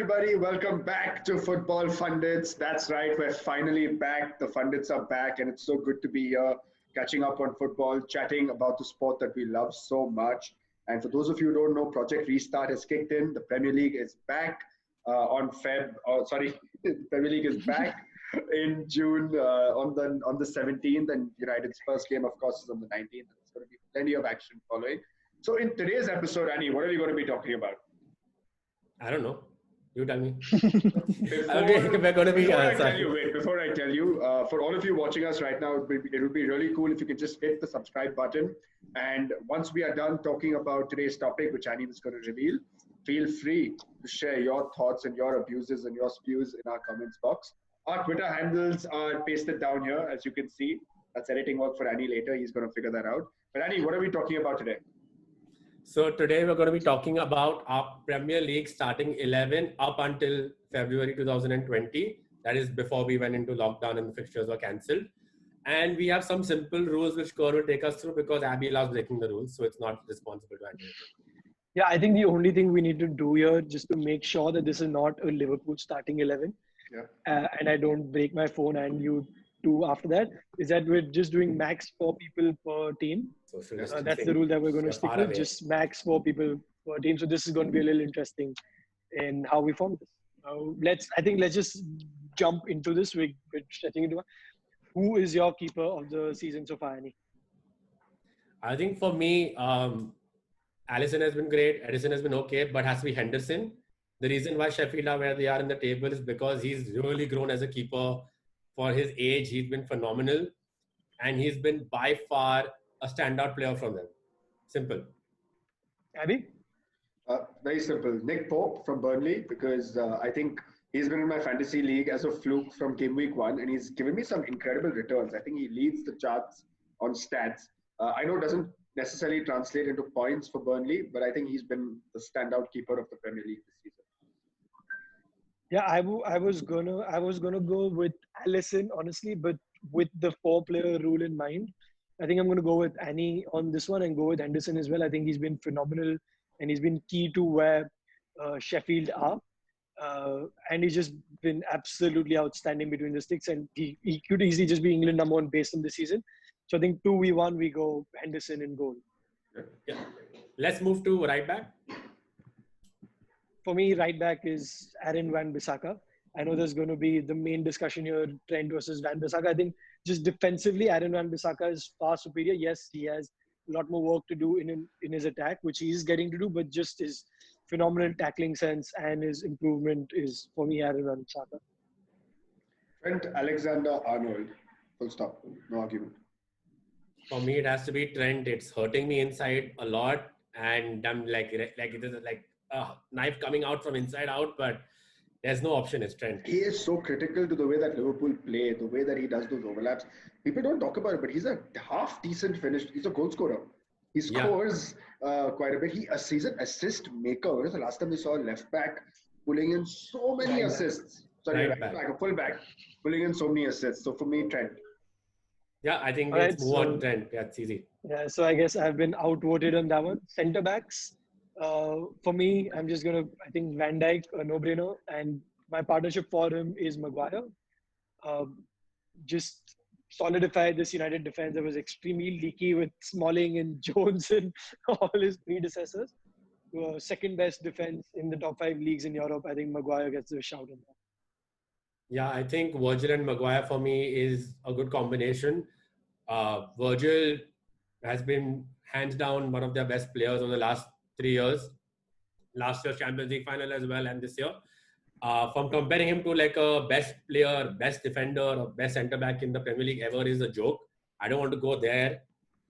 everybody. Welcome back to Football Fundits. That's right, we're finally back. The Fundits are back, and it's so good to be here, catching up on football, chatting about the sport that we love so much. And for those of you who don't know, Project Restart has kicked in. The Premier League is back on Feb. Oh, sorry, the Premier League is back in June on the 17th, and United's first game, of course, is on the 19th. There's going to be plenty of action following. So, in today's episode, Annie, what are we going to be talking about? I don't know. You tell me. We're going to be. Before I tell you, for all of you watching us right now, it would be really cool if you could just hit the subscribe button. And once we are done talking about today's topic, which Annie is going to reveal, feel free to share your thoughts and your abuses and your spews in our comments box. Our Twitter handles are pasted down here, as you can see. That's editing work for Annie later. He's going to figure that out. But Annie, what are we talking about today? So today we're going to be talking about our Premier League starting 11 up until February 2020. That is before we went into lockdown and the fixtures were cancelled. And we have some simple rules which Kaur will take us through because Abby loves breaking the rules. So it's not responsible to handle it. Yeah, I think the only thing we need to do here just to make sure that this is not a Liverpool starting 11 and I don't break my phone and you too after that, is that we're just doing max 4 people per team. That's the rule that we're going to stick with, just max 4 people per team. So this is going to be a little interesting in how we form this. Let's just jump into this. We're stretching into it. Who is your keeper of the season so far, Annie? I think for me, Alisson has been great. Edison has been okay, but has to be Henderson. The reason why Sheffield are where they are in the table is because he's really grown as a keeper. For his age, he's been phenomenal. And he's been by far a standout player from them. Simple. Abby? Very simple. Nick Pope from Burnley, because I think he's been in my fantasy league as a fluke from game week 1, and he's given me some incredible returns. I think he leads the charts on stats. I know it doesn't necessarily translate into points for Burnley, but I think he's been the standout keeper of the Premier League this season. Yeah, I was gonna go with Alisson, honestly, but with the 4-player rule in mind, I think I'm gonna go with Annie on this one and go with Henderson as well. I think he's been phenomenal and he's been key to where Sheffield are, and he's just been absolutely outstanding between the sticks. And he could easily just be England #1 based on the season. So I think 2v1 we go Henderson in goal. Yeah. Let's move to right back. For me, right back is Aaron Wan-Bissaka. I know there's going to be the main discussion here, Trent versus Wan-Bissaka. I think just defensively, Aaron Wan-Bissaka is far superior. Yes, he has a lot more work to do in his attack, which he is getting to do, but just his phenomenal tackling sense and his improvement is, for me, Aaron Wan-Bissaka. Trent Alexander-Arnold. Full stop. No argument. For me, it has to be Trent. It's hurting me inside a lot. And I'm like it is like a knife coming out from inside out, but there's no option. It's Trent. He is so critical to the way that Liverpool play, the way that he does those overlaps. People don't talk about it, but he's a half decent finish. He's a goal scorer. He scores quite a bit. He's an assist maker. When was the last time we saw a left back pulling in so many assists? Sorry, right back, a full back pulling in so many assists. So for me, Trent. Yeah, I think let's move on Trent. Yeah, it's easy. Yeah, so I guess I've been outvoted on that one. Centre backs. For me, I'm just going to, I think Van Dijk, a no-brainer. And my partnership for him is Maguire. Just solidify this United defense that was extremely leaky with Smalling and Jones and all his predecessors. Second best defense in the top 5 leagues in Europe. I think Maguire gets the shout in that. Yeah, I think Virgil and Maguire for me is a good combination. Virgil has been hands down one of their best players over the last 3 years. Last year's Champions League final as well, and this year. From comparing him to like a best player, best defender, or best centre back in the Premier League ever is a joke. I don't want to go there.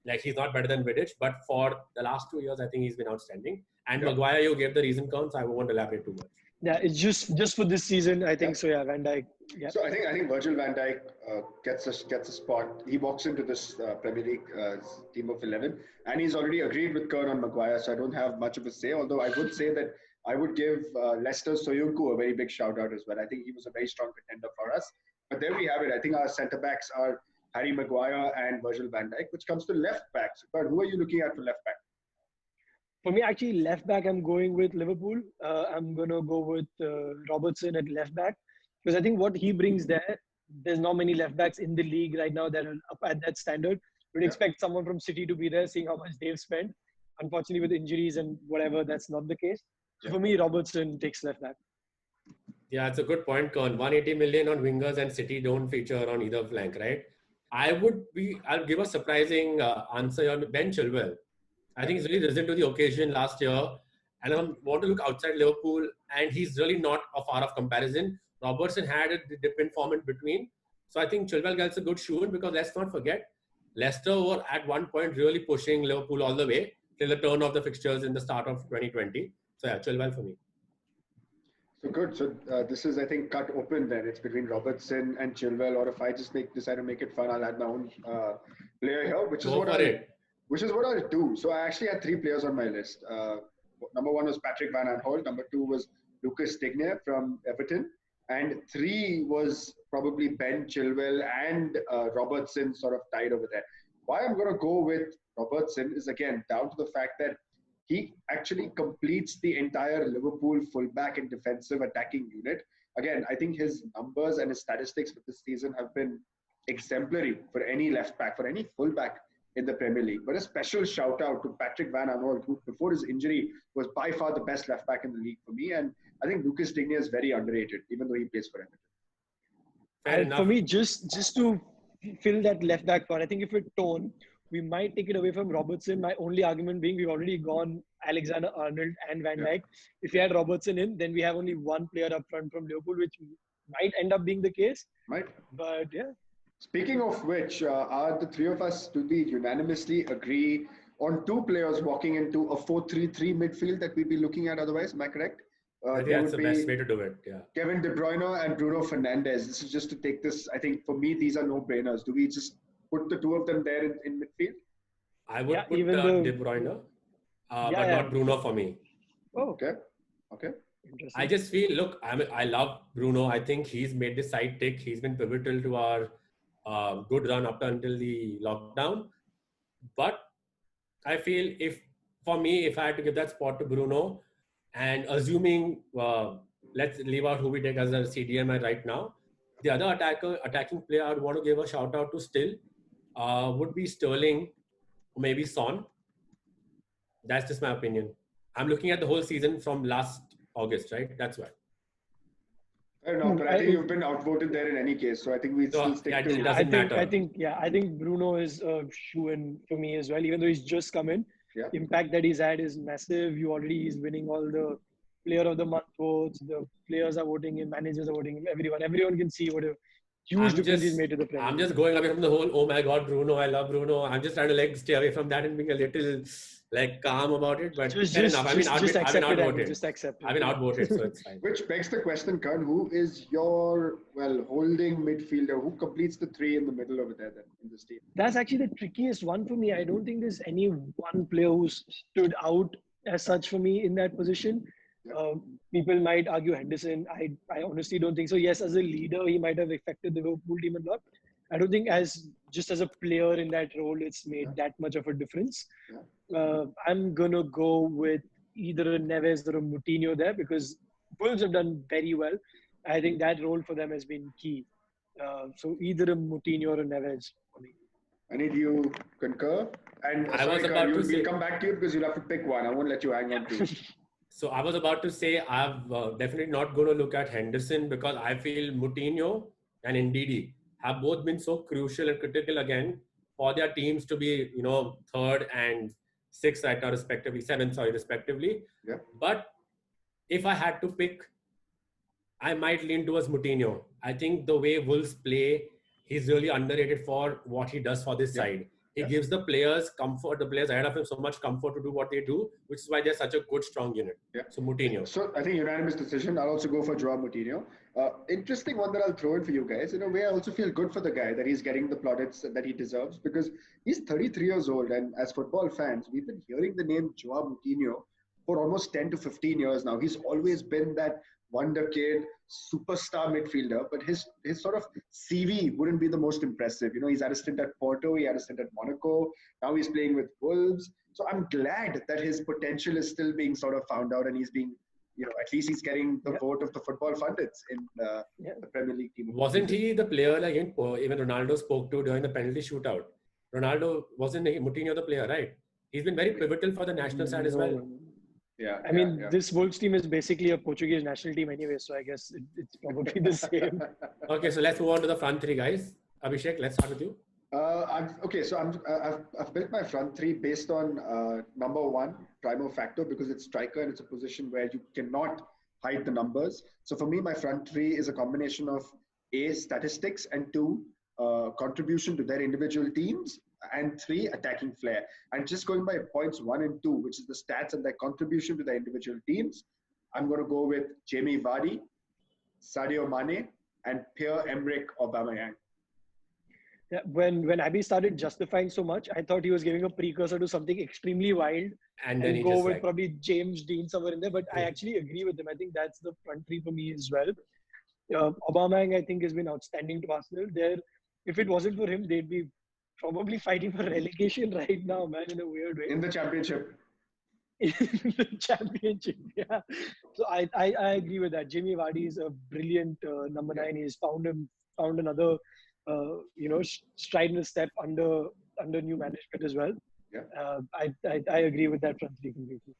Like, he's not better than Vidic, but for the last 2 years, I think he's been outstanding. And Maguire, you gave the reason counts. I won't elaborate too much. Yeah, it's just for this season, I think so. Yeah, Van Dijk. Yeah. So I think Virgil van Dijk gets a spot. He walks into this Premier League team of 11, and he's already agreed with Kern on Maguire. So I don't have much of a say. Although I would say that I would give Leicester's Soyuncu a very big shout out as well. I think he was a very strong contender for us. But there we have it. I think our centre backs are Harry Maguire and Virgil van Dijk, which comes to left backs. But who are you looking at for left back? For me, actually, left back, I'm going with Liverpool. I'm going to go with Robertson at left back because I think what he brings there, there's not many left backs in the league right now that are up at that standard. We'd expect someone from City to be there, seeing how much they've spent. Unfortunately, with injuries and whatever, that's not the case. So for me, Robertson takes left back. Yeah, it's a good point, Kern. 180 million on wingers and City don't feature on either flank, right? I'll give a surprising answer on Ben Chilwell. I think he's really risen to the occasion last year. And I want to look outside Liverpool, and he's really not a far off comparison. Robertson had a dip in form in between. So I think Chilwell gets a good shoe in because let's not forget, Leicester were at one point really pushing Liverpool all the way till the turn of the fixtures in the start of 2020. So yeah, Chilwell for me. So good. So this is, I think, cut open then. It's between Robertson and Chilwell, or if I just decide to make it fun, I'll add my own player here, which is what I'll do. So I actually had three players on my list. Number one was Patrick Van Aanholt. Number two was Lucas Digne from Everton. And three was probably Ben Chilwell and Robertson sort of tied over there. Why I'm going to go with Robertson is, again, down to the fact that he actually completes the entire Liverpool fullback and defensive attacking unit. Again, I think his numbers and his statistics for this season have been exemplary for any left back, for any fullback in the Premier League. But a special shout out to Patrick Van Aanholt, who before his injury was by far the best left back in the league for me. And I think Lucas Digne is very underrated, even though he plays for Everton. For me, just to fill that left back part, I think if we tone, we might take it away from Robertson. My only argument being we've already gone Alexander-Arnold and Van Dijk. If we had Robertson in, then we have only one player up front from Liverpool, which might end up being the case. Might. But yeah. Speaking of which, are the three of us, do we unanimously agree on two players walking into a 4-3-3 midfield that we'd be looking at otherwise? Am I correct? I think that's the best way to do it. Yeah. Kevin De Bruyne and Bruno Fernandes. This is just to take this. I think for me, these are no-brainers. Do we just put the two of them there in midfield? I would put De Bruyne, but not Bruno for me. Oh, okay. I just feel, look, I love Bruno. I think he's made the side tick. He's been pivotal to our good run up until the lockdown. But I feel if I had to give that spot to Bruno, and assuming, let's leave out who we take as a CDM right now, the other attacking player I would want to give a shout out to still would be Sterling, or maybe Son. That's just my opinion. I'm looking at the whole season from last August, right? That's why. I don't know, but I think you've been outvoted there in any case, so I think we still stick to. It doesn't matter. I think Bruno is a shoe-in for me as well, even though he's just come in. Yeah. Impact that he's had is massive. He's winning all the Player of the Month votes. The players are voting him, managers are voting him. Everyone can see what a huge difference he's made to the Premier League. I'm just going away from the whole, oh my God, Bruno, I love Bruno. I'm just trying to stay away from that and being a little calm about it. But fair enough. I've been outvoted, so it's fine. Which begs the question, Kern, who is your holding midfielder? Who completes the three in the middle over there then in this team? That's actually the trickiest one for me. I don't think there's any one player who stood out as such for me in that position. People might argue Henderson. I honestly don't think so. Yes, as a leader, he might have affected the Liverpool team a lot. I don't think as a player in that role, it's made that much of a difference. I'm going to go with either a Neves or a Moutinho there because Wolves have done very well. I think that role for them has been key. So either a Moutinho or a Neves for me. Any of you concur? And we'll come back to you because you'll have to pick one. I won't let you hang on to it. So I was about to say I'm definitely not going to look at Henderson because I feel Moutinho and Ndidi have both been so crucial and critical again for their teams to be, third and sixth right now respectively, respectively. Yeah. But if I had to pick, I might lean towards Moutinho. I think the way Wolves play, he's really underrated for what he does for this side. He gives the players comfort, the players ahead of him so much comfort to do what they do, which is why they're such a good, strong unit. Yeah. So Moutinho. So I think unanimous decision. I'll also go for Joao Moutinho. Interesting one that I'll throw in for you guys. In a way, I also feel good for the guy that he's getting the plaudits that he deserves because he's 33 years old. And as football fans, we've been hearing the name Joao Moutinho for almost 10 to 15 years now. He's always been that wonder kid, superstar midfielder, but his sort of CV wouldn't be the most impressive. He's had a stint at Porto, he had a stint at Monaco, now he's playing with Wolves. So I'm glad that his potential is still being sort of found out, and he's being, at least he's getting the vote of the football pundits in the Premier League team. Wasn't he the player like even Ronaldo spoke to during the penalty shootout? Ronaldo wasn't Moutinho the player, right? He's been very pivotal for the national side as well. Yeah. I mean, this Wolves team is basically a Portuguese national team anyway, so I guess it's probably the same. Okay, so let's move on to the front three, guys. Abhishek, let's start with you. I've built my front three based on number one, primo factor, because it's striker and it's a position where you cannot hide the numbers. So for me, my front three is a combination of A, statistics, and two, contribution to their individual teams, and three, attacking flair. And just going by points 1 and 2, which is the stats and their contribution to their individual teams, I'm going to go with Jamie Vardy, Sadio Mane, and Pierre-Emerick Aubameyang. Yeah, when Abby started justifying so much, I thought he was giving a precursor to something extremely wild and then go with probably James Dean somewhere in there. But I actually agree with him. I think that's the front three for me as well. Aubameyang, I think, has been outstanding to Arsenal. If it wasn't for him, they'd be probably fighting for relegation right now, man, in a weird way. In the championship. In the championship, yeah. So I agree with that. Jamie Vardy is a brilliant number 9. He's found another stride in a step under new management as well. Yeah. I agree with that front three completely.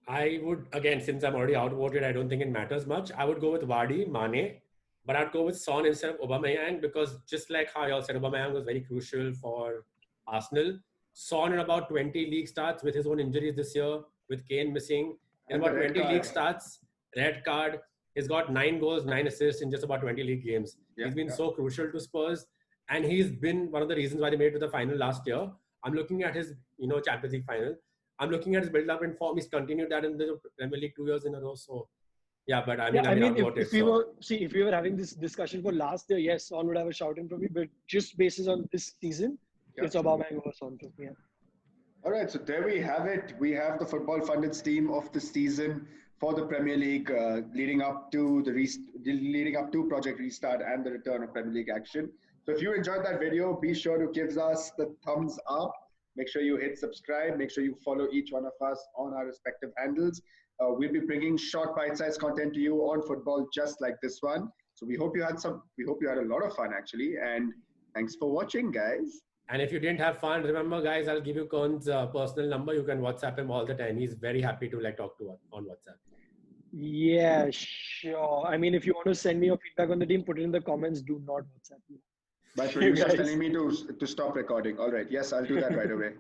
I would, again, since I'm already outvoted, I don't think it matters much. I would go with Vardy, Mane, but I'd go with Son instead of Aubameyang, because just like how y'all said, Aubameyang was very crucial for Arsenal. Son in about 20 league starts with his own injuries this year, with Kane missing. In about 20 league starts, red card. He's got 9 goals, 9 assists in just about 20 league games. He's been so crucial to Spurs, and he's been one of the reasons why they made it to the final last year. I'm looking at his, Champions League final. I'm looking at his build-up in form. He's continued that in the Premier League 2 years in a row. So, yeah, but if we were having this discussion for last year, yes, Son would have a shout in for me. But just basis on this season, it's Aubameyang over Son for me. All right, so there we have it. We have the Football Pundits team of the season for the Premier League, leading up to Project Restart and the return of Premier League action. So if you enjoyed that video, be sure to give us the thumbs up. Make sure you hit subscribe. Make sure you follow each one of us on our respective handles. We'll be bringing short bite-sized content to you on football, just like this one. So we hope you had a lot of fun, actually. And thanks for watching, guys. And if you didn't have fun, remember, guys, I'll give you Kern's personal number. You can WhatsApp him all the time. He's very happy to talk to us on WhatsApp. Yeah, sure. I mean, if you want to send me your feedback on the team, put it in the comments. Do not WhatsApp me. My producer's telling me to stop recording. All right. Yes, I'll do that right away.